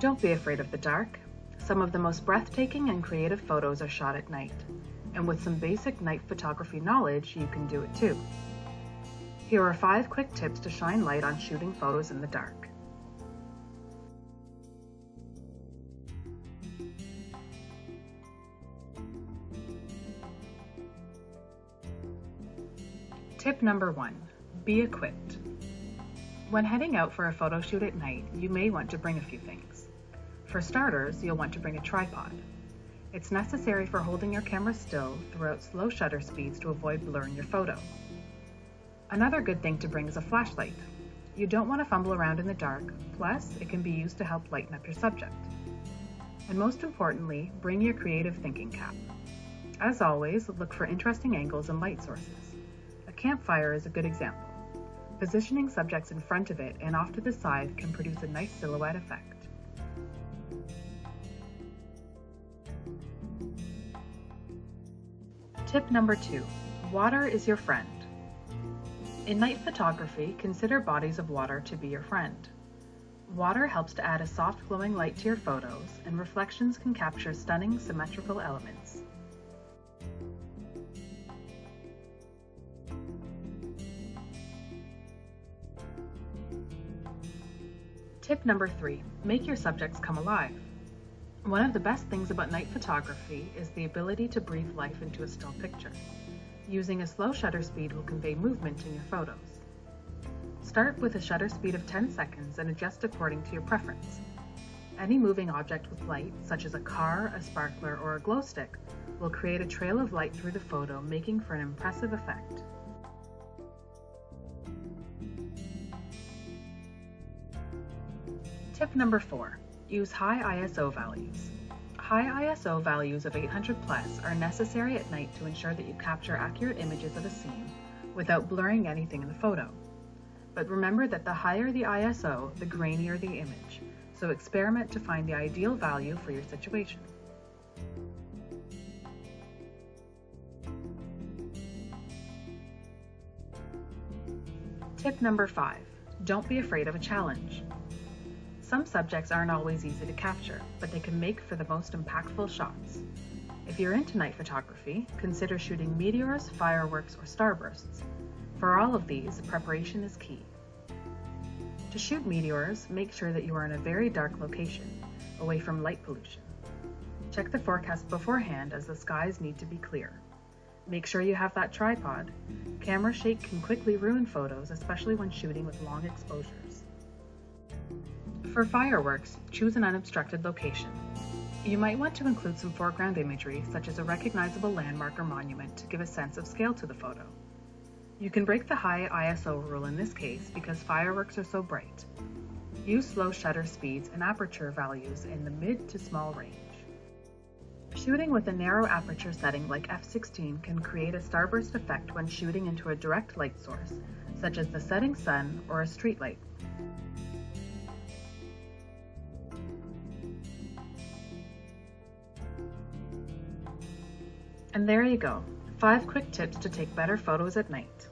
Don't be afraid of the dark. Some of the most breathtaking and creative photos are shot at night, and with some basic night photography knowledge, you can do it too. Here are 5 quick tips to shine light on shooting photos in the dark. Tip number 1, be equipped. When heading out for a photo shoot at night, you may want to bring a few things. For starters, you'll want to bring a tripod. It's necessary for holding your camera still throughout slow shutter speeds to avoid blurring your photo. Another good thing to bring is a flashlight. You don't want to fumble around in the dark, plus it can be used to help lighten up your subject. And most importantly, bring your creative thinking cap. As always, look for interesting angles and light sources. A campfire is a good example. Positioning subjects in front of it and off to the side can produce a nice silhouette effect. Tip number 2, water is your friend. In night photography, consider bodies of water to be your friend. Water helps to add a soft glowing light to your photos, and reflections can capture stunning symmetrical elements. Tip number 3, make your subjects come alive. One of the best things about night photography is the ability to breathe life into a still picture. Using a slow shutter speed will convey movement in your photos. Start with a shutter speed of 10 seconds and adjust according to your preference. Any moving object with light, such as a car, a sparkler, or a glow stick, will create a trail of light through the photo, making for an impressive effect. Tip number 4, use high ISO values. High ISO values of 800 plus are necessary at night to ensure that you capture accurate images of a scene without blurring anything in the photo. But remember that the higher the ISO, the grainier the image, so experiment to find the ideal value for your situation. Tip number 5, don't be afraid of a challenge. Some subjects aren't always easy to capture, but they can make for the most impactful shots. If you're into night photography, consider shooting meteors, fireworks, or starbursts. For all of these, preparation is key. To shoot meteors, make sure that you are in a very dark location, away from light pollution. Check the forecast beforehand, as the skies need to be clear. Make sure you have that tripod. Camera shake can quickly ruin photos, especially when shooting with long exposures. For fireworks, choose an unobstructed location. You might want to include some foreground imagery, such as a recognizable landmark or monument, to give a sense of scale to the photo. You can break the high ISO rule in this case because fireworks are so bright. Use slow shutter speeds and aperture values in the mid to small range. Shooting with a narrow aperture setting like f/16 can create a starburst effect when shooting into a direct light source, such as the setting sun or a street light. And there you go, 5 quick tips to take better photos at night.